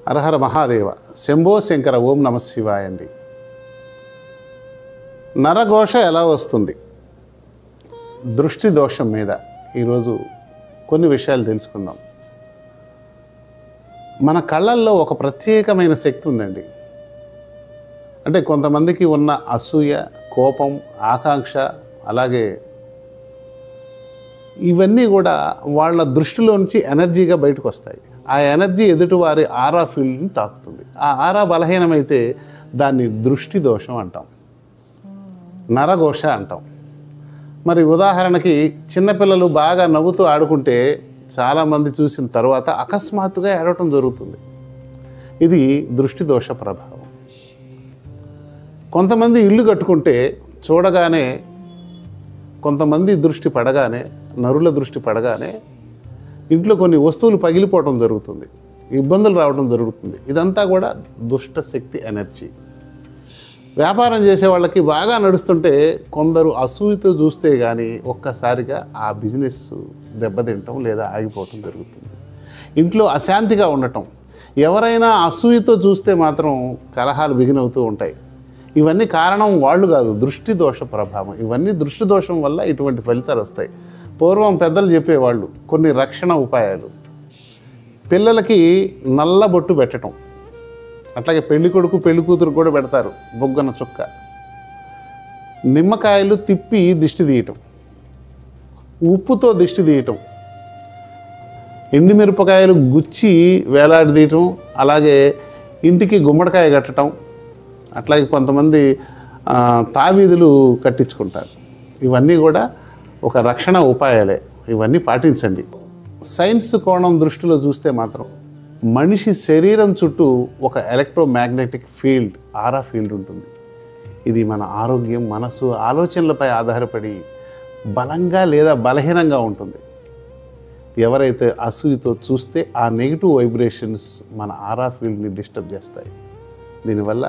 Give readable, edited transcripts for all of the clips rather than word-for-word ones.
హరహర మహాదేవ శంభో శంకర ఓం నమ శివాయ అండి. నరఘోష ఎలా వస్తుంది? దృష్టి దోషం మీద ఈరోజు కొన్ని విషయాలు తెలుసుకుందాం. మన కళ్ళల్లో ఒక ప్రత్యేకమైన శక్తి ఉందండి. అంటే కొంతమందికి ఉన్న అసూయ, కోపం, ఆకాంక్ష, అలాగే ఇవన్నీ కూడా వాళ్ళ దృష్టిలోంచి ఎనర్జీగా బయటకు వస్తాయి. ఆ ఎనర్జీ ఎదుటివారి ఆరా ఫీల్డ్ని తాకుతుంది. ఆ ఆరా బలహీనమైతే దాన్ని దృష్టి దోషం అంటాం, నరఘోష అంటాం. మరి ఉదాహరణకి చిన్నపిల్లలు బాగా నవ్వుతూ ఆడుకుంటే చాలామంది చూసిన తర్వాత అకస్మాత్తుగా ఏడవటం జరుగుతుంది. ఇది దృష్టి దోష ప్రభావం. కొంతమంది ఇల్లు కట్టుకుంటే చూడగానే, కొంతమంది దృష్టి పడగానే, నరుల దృష్టి పడగానే ఇంట్లో కొన్ని వస్తువులు పగిలిపోవడం జరుగుతుంది, ఇబ్బందులు రావడం జరుగుతుంది. ఇదంతా కూడా దుష్ట శక్తి ఎనర్జీ. వ్యాపారం చేసే వాళ్ళకి బాగా నడుస్తుంటే కొందరు అసూయతో చూస్తే కానీ ఒక్కసారిగా ఆ బిజినెస్ దెబ్బతింటం లేదా ఆగిపోవటం జరుగుతుంది. ఇంట్లో అశాంతిగా ఉండటం, ఎవరైనా అసూయతో చూస్తే మాత్రం కలహాలు బిగినవుతూ ఉంటాయి. ఇవన్నీ కారణం వాళ్ళు కాదు, దృష్టి దోష ప్రభావం. ఇవన్నీ దృష్టి దోషం వల్ల ఇటువంటి ఫలితాలు వస్తాయి. పూర్వం పెద్దలు చెప్పేవాళ్ళు కొన్ని రక్షణ ఉపాయాలు. పిల్లలకి నల్ల బొట్టు పెట్టడం, అట్లాగే పెళ్లి కొడుకు పెళ్లి కూతురు కూడా పెడతారు బొగ్గన చుక్క. నిమ్మకాయలు తిప్పి దిష్టి తీయటం, ఉప్పుతో దిష్టి తీయటం, ఎండుమిరపకాయలు గుచ్చి వేలాడదీయటం, అలాగే ఇంటికి గుమ్మడికాయ కట్టడం, అట్లాగే కొంతమంది తావీదులు కట్టించుకుంటారు. ఇవన్నీ కూడా ఒక రక్షణ ఉపాయాలే. ఇవన్నీ పాటించండి. సైన్స్ కోణం దృష్టిలో చూస్తే మాత్రం మనిషి శరీరం చుట్టూ ఒక ఎలక్ట్రోమాగ్నెటిక్ ఫీల్డ్, ఆరా ఫీల్డ్ ఉంటుంది. ఇది మన ఆరోగ్యం, మనసు, ఆలోచనలపై ఆధారపడి బలంగా లేదా బలహీనంగా ఉంటుంది. ఎవరైతే అసూయతో చూస్తే ఆ నెగిటివ్ వైబ్రేషన్స్ మన ఆరా ఫీల్డ్ని డిస్టర్బ్ చేస్తాయి. దీనివల్ల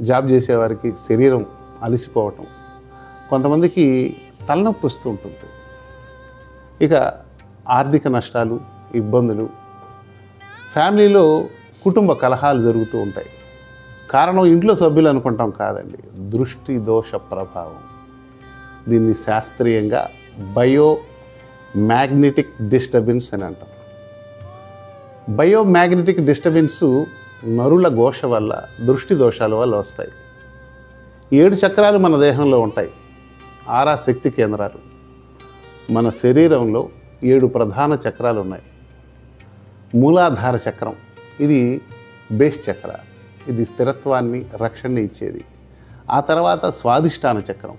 జాబ్ చేసేవారికి శరీరం అలసిపోవటం, కొంతమందికి తలనొప్పి వస్తూ ఉంటుంది. ఇక ఆర్థిక నష్టాలు, ఇబ్బందులు, ఫ్యామిలీలో కుటుంబ కలహాలు జరుగుతూ ఉంటాయి. కారణం ఇంట్లో సభ్యులు అనుకుంటాం కాదండి, దృష్టి దోష ప్రభావం. దీన్ని శాస్త్రీయంగా బయోమాగ్నెటిక్ డిస్టర్బెన్స్ అని అంటాం. బయోమాగ్నెటిక్ డిస్టర్బెన్సు నరుల ఘోష వల్ల, దృష్టి దోషాల వల్ల వస్తాయి. 7 చక్రాలు మన దేహంలో ఉంటాయి, ఆరా శక్తి కేంద్రాలు. మన శరీరంలో 7 ప్రధాన చక్రాలు ఉన్నాయి. మూలాధార చక్రం, ఇది బేస్ చక్ర, ఇది స్థిరత్వాన్ని, రక్షణని ఇచ్చేది. ఆ తర్వాత స్వాధిష్టాన చక్రం,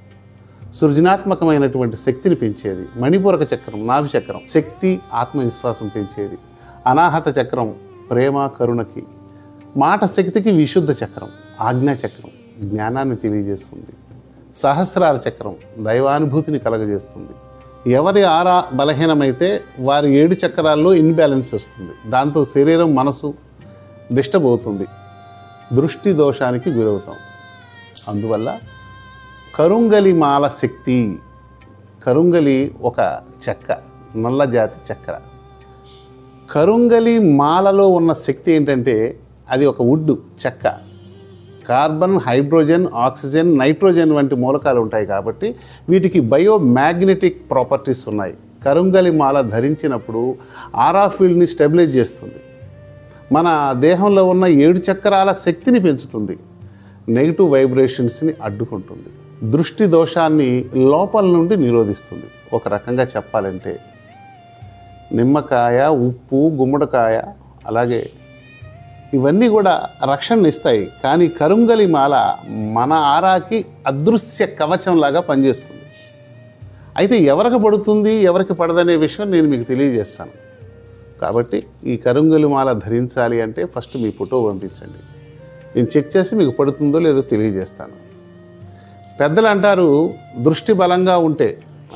సృజనాత్మకమైనటువంటి శక్తిని పెంచేది. మణిపూరక చక్రం, నాభి చక్రం, శక్తి, ఆత్మవిశ్వాసం పెంచేది. అనాహత చక్రం, ప్రేమ, కరుణకి. మాట శక్తికి విశుద్ధ చక్రం, ఆజ్ఞా చక్రం, జ్ఞానాన్ని తెలియజేస్తుంది. సహస్రార చక్రం, దైవానుభూతిని కలగజేస్తుంది. ఎవరి ఆరా బలహీనమైతే వారి 7 చక్రాల్లో ఇన్బ్యాలెన్స్ వస్తుంది. దాంతో శరీరం, మనసు డిస్టర్బ్ అవుతుంది, దృష్టి దోషానికి గురవుతాం. అందువల్ల కరుంగలి మాల శక్తి, కరుంగలి ఒక చెక్క, నల్ల జాతి చక్ర. కరుంగలి మాలలో ఉన్న శక్తి ఏంటంటే అది ఒక వుడ్ చెక్క. కార్బన్, హైడ్రోజన్, ఆక్సిజన్, నైట్రోజన్ వంటి మూలకాలు ఉంటాయి కాబట్టి వీటికి బయోమాగ్నెటిక్ ప్రాపర్టీస్ ఉన్నాయి. కరుంగలి మాల ధరించినప్పుడు ఆరా ఫీల్డ్ని స్టెబిలైజ్ చేస్తుంది. మన దేహంలో ఉన్న 7 చక్రాల శక్తిని పెంచుతుంది, నెగిటివ్ వైబ్రేషన్స్ని అడ్డుకుంటుంది, దృష్టి దోషాన్ని లోపల నుండి నిరోధిస్తుంది. ఒక రకంగా చెప్పాలంటే నిమ్మకాయ, ఉప్పు, గుమ్మడికాయ, అలాగే ఇవన్నీ కూడా రక్షణ ఇస్తాయి. కానీ కరుంగలి మాల మన ఆరాకి అదృశ్య కవచంలాగా పనిచేస్తుంది. అయితే ఎవరికి పడుతుంది, ఎవరికి పడదనే విషయం నేను మీకు తెలియజేస్తాను. కాబట్టి ఈ కరుంగలి మాల ధరించాలి అంటే ఫస్ట్ మీ ఫోటో పంపించండి, నేను చెక్ చేసి మీకు పడుతుందో లేదో తెలియజేస్తాను. పెద్దలు అంటారు, దృష్టి బలంగా ఉంటే,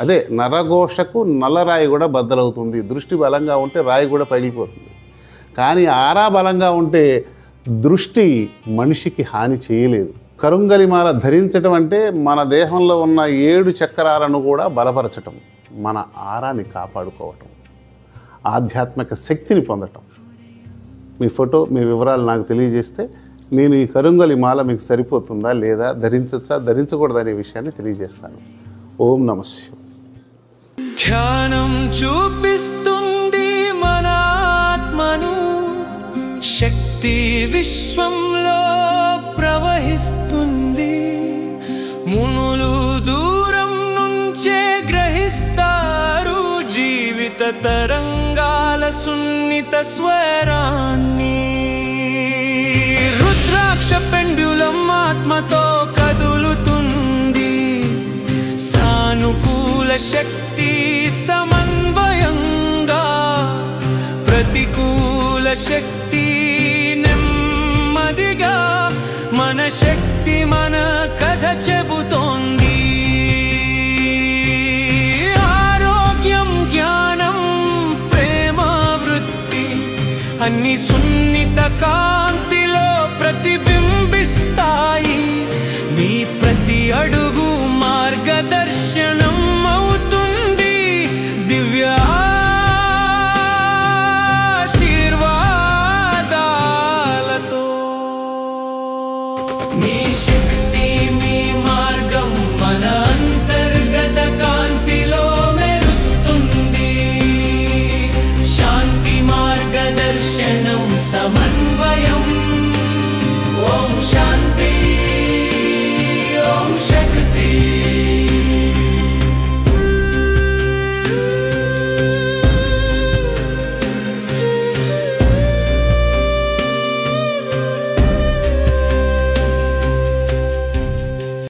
అదే నరఘోషకు నల్లరాయి కూడా బద్దలవుతుంది. దృష్టి బలంగా ఉంటే రాయి కూడా పగిలిపోతుంది. కానీ ఆరా బలంగా ఉంటే దృష్టి మనిషికి హాని చేయలేదు. కరుంగలిమాల ధరించడం అంటే మన దేహంలో ఉన్న 7 చక్రాలను కూడా బలపరచటం, మన ఆరాని కాపాడుకోవటం, ఆధ్యాత్మిక శక్తిని పొందటం. మీ ఫోటో, మీ వివరాలు నాకు తెలియజేస్తే నేను ఈ కరుంగలి మాల మీకు సరిపోతుందా లేదా, ధరించవచ్చా ధరించకూడదనే విషయాన్ని తెలియజేస్తాను. ఓం నమః శివాయ. ధ్యానం చూపిస్తుంది మన ఆత్మను, శక్తి విశ్వంలో ప్రవహిస్తుంది. మునులు దూరం నుంచే గ్రహిస్తారు జీవిత తరంగాల సున్నిత స్వరాన్ని. రుద్రాక్ష పెండ్యులం ఆత్మతో కదులుతుంది, సానుకూల శక్తి సమన్వయంగా, ప్రతికూల శక్తి నెమ్మదిగా. మన శక్తి మన కథ చెబుతోంది. ఆరోగ్యం, జ్ఞానం, ప్రేమ, వృత్తి అన్ని సున్నిత కాంతిలో ప్రతిబింబిస్తా.